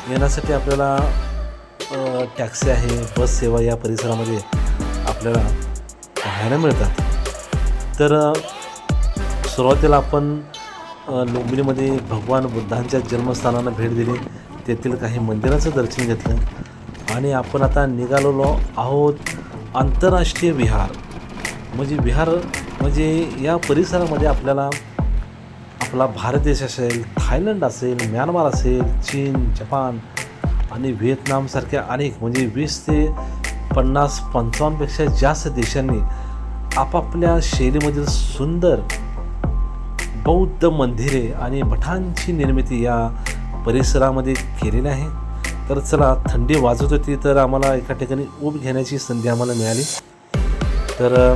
येण्यासाठी आपल्याला टॅक्सी आहे, बस सेवा या परिसरामध्ये आपल्याला पाहायला मिळतात. तर सुरुवातीला आपण लुंबिनीमध्ये भगवान बुद्धांच्या जन्मस्थानाला भेट दिली, तेथील काही मंदिराचं दर्शन घेतलं आणि आपण आता निघालेलो आहोत आंतरराष्ट्रीय विहार. विहार म्हणजे या परिसरामध्ये आपल्याला आपला भारत देश असेल, थायलंड असेल, म्यानमार असेल, चीन, जपान आणि व्हिएतनामसारख्या अनेक 20 ते 50-55पेक्षा जास्त देशांनी आपापल्या शैलीमधील सुंदर बौद्ध मंदिरे आणि मठांची निर्मिती या परिसरामध्ये केलेली आहे. तर चला, थंडी वाजत होती तर आम्हाला एका ठिकाणी ऊब घेण्याची संधी आम्हाला मिळाली. तर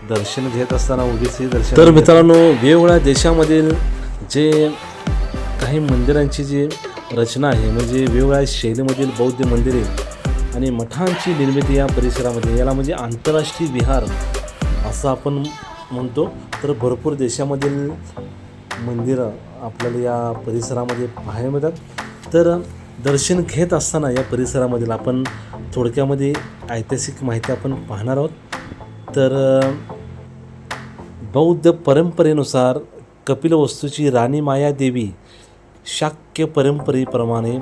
दर्शन घेत असताना उभीचे दर्शन. तर मित्रांनो, वेगवेगळ्या देशामधील जे काही मंदिरांची जी रचना आहे, वेगवेगळ्या शैलीमधील बौद्ध मंदिरे आणि मठांची निर्मिती या परिसरामध्ये, याला आंतरराष्ट्रीय विहार असं आपण म्हणतो. तर भरपूर देशामधील मंदिरं आपल्याला या परिसरामध्ये पाहायला मिळतात. तर दर्शन घेत असताना या परिसरामधील आपण थोडक्यामध्ये ऐतिहासिक माहिती आपण पाहणार आहोत. तर बौद्ध परंपरेनुसार कपिलवस्तूची राणी मायादेवी शाक्य परंपरेप्रमाणे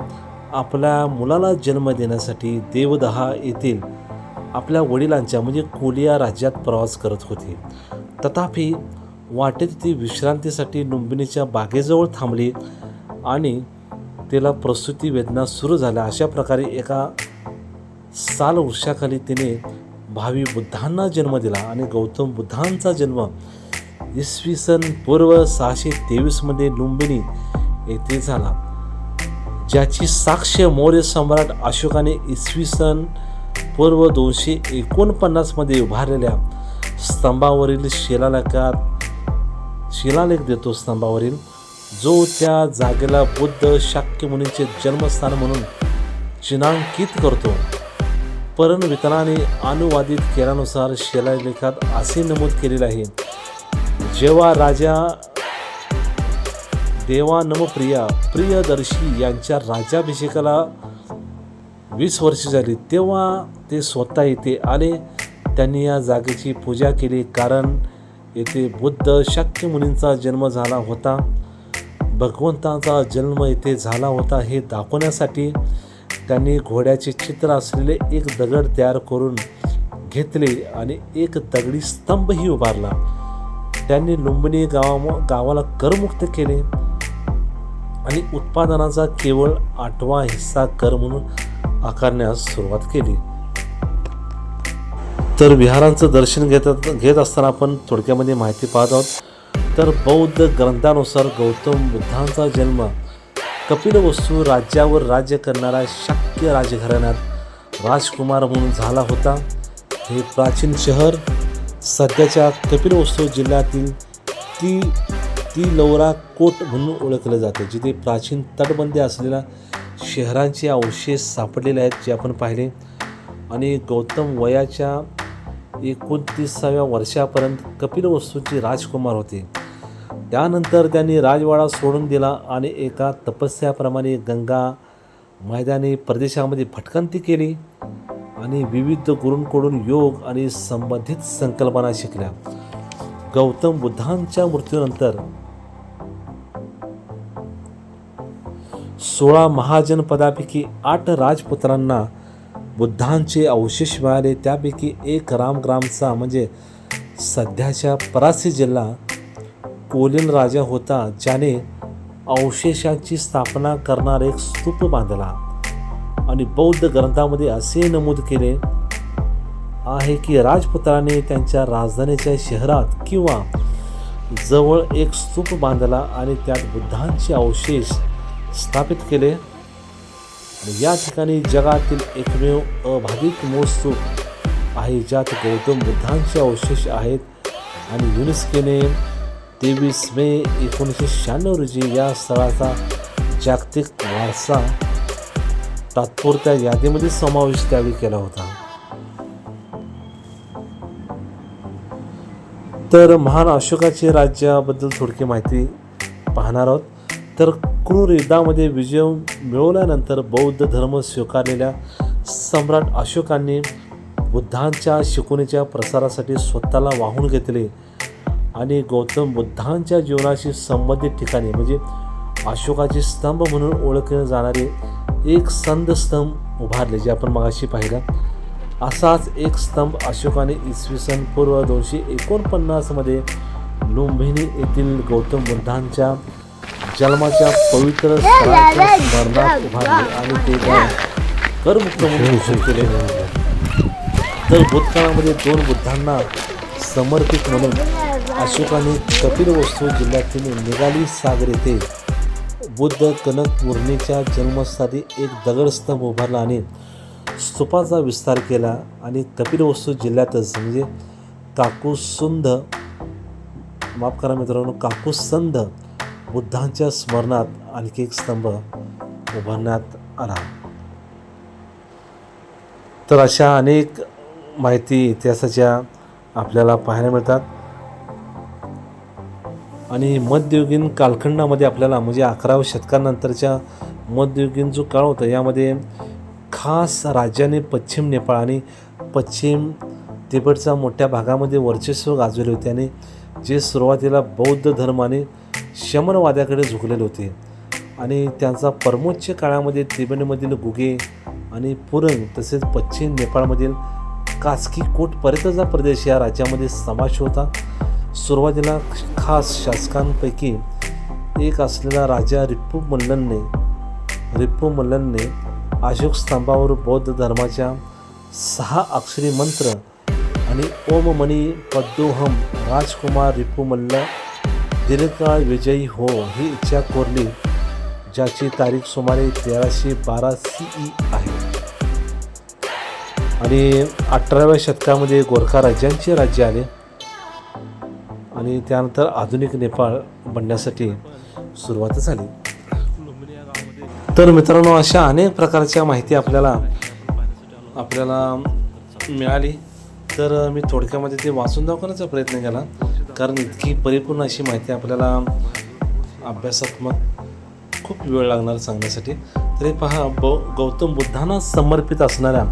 आपल्या मुलाला जन्म देण्यासाठी देवदहा येथील आपल्या वडिलांच्या कोलिया राज्यात प्रवास करत होती. तथापि वाटेत ती विश्रांतीसाठी लुंबिनीच्या बागेजवळ थांबली आणि तिला प्रसूती वेदना सुरू झाल्या. अशा प्रकारे एका साल वृक्षाखाली तिने भावी बुद्धांना जन्म दिला आणि गौतम बुद्धांचा जन्म इसवी सन पूर्व 623 लुंबिनी येथे झाला, ज्याची साक्ष मौर्य सम्राट अशोकाने इसवी सन पूर्व 249 उभारलेल्या स्तंभावरील शिलालेख देतो. स्तंभावरील जो त्या जागेला बुद्ध शाक्य मुनींचे जन्मस्थान म्हणून चिन्हांकित करतो. परमवितनाने अनुवादित केल्यानुसार शिलालेखात असे नमूद केलेले आहे, जेव्हा राजा देवानमप्रिया प्रियदर्शी यांच्या राज्याभिषेकाला 20 वर्षे झाली, तेव्हा ते स्वतः येथे आले. त्यांनी या जागेची पूजा केली, कारण येथे बुद्ध शाक्य मुनींचा जन्म झाला होता. भगवंताचा जन्म येथे झाला होता हे दाखवण्यासाठी त्यांनी घोड्याचे चित्र असलेले एक दगड तयार करून घेतले आणि एक दगडी स्तंभही उभारला. त्यांनी लुंबिनी गावाला करमुक्त केले आणि उत्पादनाचा केवळ 8वा हिस्सा कर म्हणून आकारण्यास सुरुवात केली. तर विहारांचं दर्शन घेत असताना आपण थोडक्यामध्ये माहिती पाहत आहोत. तर बौद्ध ग्रंथानुसार गौतम बुद्धांचा जन्म कपिलवस्तू राज्यावर राज्य करणाऱ्या शाक्य राजघराण्यात राजकुमार म्हणून झाला होता. हे प्राचीन शहर सध्याच्या कपिलवस्तू जिल्ह्यातील तिलौरा कोट म्हणून ओळखले जाते, जिथे प्राचीन तटबंदी असलेल्या शहरांचे अवशेष सापडलेले आहेत, जे आपण पाहिले. आणि गौतम वयाच्या 29व्या वर्षापर्यंत कपिलवस्तूचे राजकुमार होते. त्यानंतर त्यांनी राजवाडा सोडून दिला आणि एका तपस्याप्रमाणे गंगा मैदानी प्रदेशामध्ये भटकंती केली आणि विविध गुरूंकडून योग आणि संबंधित संकल्पना शिकल्या. गौतम बुद्धांच्या मृत्यूनंतर 16 महाजनपदापैकी 8 राजपुत्रांना बुद्धांचे अवशेष मिळाले. त्यापैकी एक रामग्रामचा सध्याच्या परासी जिल्हा कोलिन राजा होता, ज्याने अवशेषांची स्थापना करणार एक स्तूप बांधला. आणि बौद्ध ग्रंथामध्ये असे नमूद केले आहे की राजपुत्राने त्यांच्या राजधानीच्या शहरात किंवा जवळ एक स्तूप बांधला आणि त्यात बुद्धांचे अवशेष स्थापित केले. आणि या ठिकाणी जगातील एकमेव अबाधित मूळ स्तूप आहे, ज्यात गौतम बुद्धांचे अवशेष आहेत. आणि युनेस्कोने 23 मे 1996 रोजी या स्थळाचा जागतिक वारसा तात्पुरत्या यादीमध्ये समावेश त्यावेळी केला होता. तर महान अशोकाचे राज्याबद्दल थोडकी माहिती पाहणार आहोत. तर क्रूर युद्धामध्ये विजय मिळवल्यानंतर बौद्ध धर्म स्वीकारलेल्या सम्राट अशोकांनी बुद्धांच्या शिकवणीच्या प्रसारासाठी स्वतःला वाहून घेतले आणि गौतम बुद्धांच्या जीवनाशी संबंधित ठिकाणी म्हणजे अशोकाचे स्तंभ म्हणून ओळखले जाणारे एक संध स्तंभ उभारले, जे आपण मगाशी पाहिलं. असाच एक स्तंभ अशोकाने इसवी सन पूर्व 249 लुंबिनी येथील गौतम बुद्धांच्या जन्माच्या पवित्र स्थळाच्या स्मरणार्थ उभारले आणि ते करमुक्त म्हणून घोषित केले. तर भूतकाळामध्ये 2 बुद्धांना समर्पित म्हणून अशोकाने कपिलवस्तू जिल्ह्यातील निगाली सागर येथे बुद्ध कनक मुर्नीच्या जन्मस्थळी एक दगडस्तंभ उभारला आणि स्तूपाचा विस्तार केला. आणि कपिलवस्तू जिल्ह्यातच म्हणजे काकुसुंद काकुसंद बुद्धांच्या स्मरणात आणखी एक स्तंभ उभारण्यात आला. तर अशा अनेक माहिती इतिहासाच्या आपल्याला पाहायला मिळतात. आणि मध्ययुगीन कालखंडामध्ये आपल्याला म्हणजे 11व्या शतकानंतरच्या मध्ययुगीन जो काळ होता यामध्ये खास राज्याने पश्चिम नेपाळ आणि पश्चिम तिबेटच्या मोठ्या भागामध्ये वर्चस्व गाजवले होते आणि जे सुरुवातीला बौद्ध धर्म आणि शमनवाद्याकडे झुकलेले होते. आणि त्यांचा परमोच्च काळामध्ये तिबेटमधील गुगे आणि पुरंग तसेच पश्चिम नेपाळमधील कास्की कोटपर्यंतचा प्रदेश या राज्यामध्ये समावेश होता. सुरुवातीला खास शासकांपैकी एक असलेला राजा रिप्पू मल्लनने अशोक स्तंभावर बौद्ध धर्माच्या 6 अक्षरी मंत्र आणि ओम मणी पद्दोहम राजकुमार रिप्पू मल्ल दीर्घकाळ विजयी हो ही इच्छा कोरली, ज्याची तारीख सुमारे 1312 CE आहे. आणि 18व्या शतकामध्ये गोरखा राज्यांचे राज्य आले आणि त्यानंतर आधुनिक नेपाळ बनण्यासाठी सुरुवात झाली. तर मित्रांनो, अशा अनेक प्रकारच्या माहिती आपल्याला मिळाली. तर मी थोडक्यामध्ये ते वाचून दाखवण्याचा प्रयत्न केला, कारण इतकी परिपूर्ण अशी माहिती आपल्याला अभ्यासात्मक खूप वेळ लागणार सांगण्यासाठी. तरी पहा, गौतम बुद्धांना समर्पित असणाऱ्या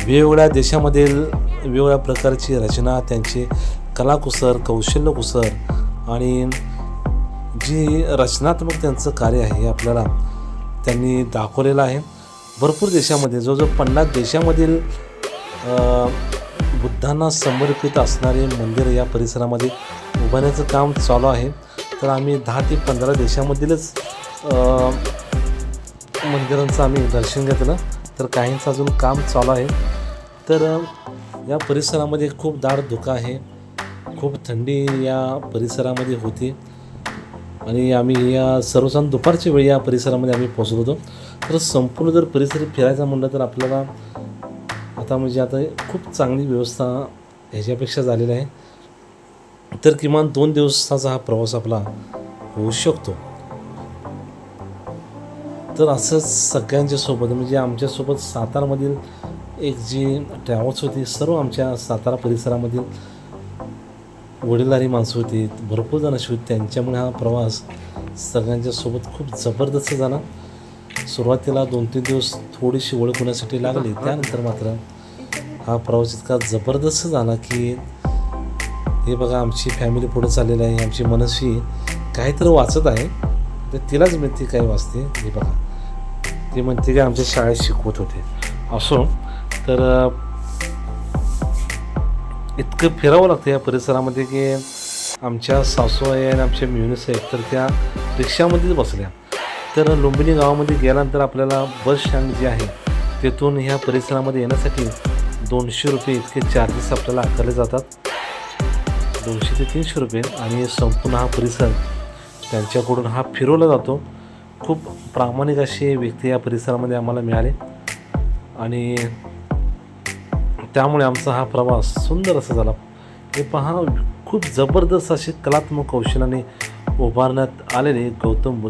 वेगवेगळ्या देशामधील वेगवेगळ्या प्रकारची रचना, त्यांचे कलाकुसर, कौशल्यकुसर आणि जी रचनात्मक त्यांचं कार्य आहे हे आपल्याला त्यांनी दाखवलेलं आहे. भरपूर देशामध्ये जवळजवळ 50 देशामधील बुद्धांना समर्पित असणारे मंदिर या परिसरामध्ये उभारण्याचं काम चालू आहे. तर आम्ही 10 ते 15 देशामधीलच मंदिरांचं आम्ही दर्शन घेतलं, तर काहींचं अजून काम चालू आहे. तर या परिसरामध्ये खूप दाट धुकं आहे, खूप थंडी या परिसरामध्ये होती आणि आम्ही या सर्वसाधारण दुपारच्या वेळी या परिसरामध्ये आम्ही पोहोचलो होतो. तर संपूर्ण जर परिसर फिरायचा म्हटलं तर आपल्याला आता खूप चांगली व्यवस्था ह्याच्यापेक्षा झालेली आहे. तर किमान 2 दिवसाचा हा प्रवास आपला होऊ शकतो. तर असंच सगळ्यांच्या सोबत म्हणजे आमच्यासोबत सातारामधील एक जी ट्रॅव्हल्स होती, सर्व आमच्या सातारा परिसरामधील वडीलधारी माणसं होती, भरपूर जण अशी होती. त्यांच्यामुळे हा प्रवास सगळ्यांच्या सोबत खूप जबरदस्त झाला. सुरुवातीला 2-3 दिवस थोडीशी ओळख होण्यासाठी लागली, त्यानंतर मात्र हा प्रवास इतका जबरदस्त झाला की हे बघा, आमची फॅमिली पुढे चाललेली आहे. आमची मनस्वी काहीतरी वाचत आहे, तर तिलाच माहिती काय वाचते. हे बघा, ती म्हणते की आमच्या शाळेत शिकवत होते. असो, तर इतकं फिरावं लागतं या परिसरामध्ये की आमच्या सासूबाई आणि आमच्या मियुनिस आहेत तर त्या रिक्षामध्येच बसल्या. तर लुंबिनी गावामध्ये गेल्यानंतर आपल्याला बस स्टँड जे आहे तेथून ह्या परिसरामध्ये येण्यासाठी 200 रुपये इतके चार्जेस आपल्याला आकारले जातात, 200 ते 300 रुपये. आणि संपूर्ण हा परिसर त्यांच्याकडून हा फिरवला जातो. खूप प्रामाणिक असे व्यक्ती या परिसरामध्ये आम्हाला मिळाले आणि त्यामुळे आमचा हा प्रवास सुंदर असा झाला. हे पहा, खूप जबरदस्त असे कलात्मक कौशल्याने उभारण्यात आलेले गौतम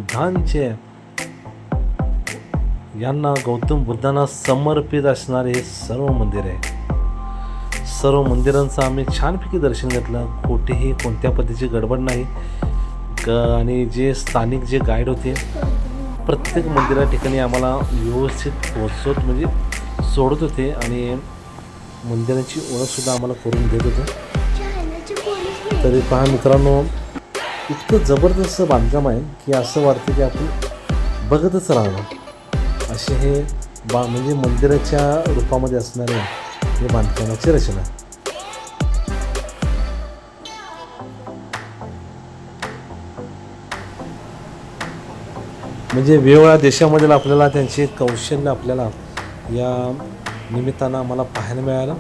बुद्धांना समर्पित असणारे हे सर्व मंदिर आहे. सर्व मंदिरांचं आम्ही छानपैकी दर्शन घेतलं. कोठेही कोणत्या पद्धतीची गडबड नाही. आणि जे स्थानिक जे गाईड होते प्रत्येक मंदिरा ठिकाणी आम्हाला व्यवस्थित पोहोचवत म्हणजे सोडत होते आणि मंदिराची ओळखसुद्धा आम्हाला करून देत होते. तरी पहा मित्रांनो, इतकं जबरदस्त बांधकाम आहे की असं वाटतं की आपण बघतच राहावं. असे हे म्हणजे मंदिराच्या रूपामध्ये असणारे हे बांधकामाची रचना. म्हणजे वेगवेगळ्या देशामधील आपल्याला त्यांचे कौशल्य आपल्याला या निमित्तानं आम्हाला पाहायला मिळालं.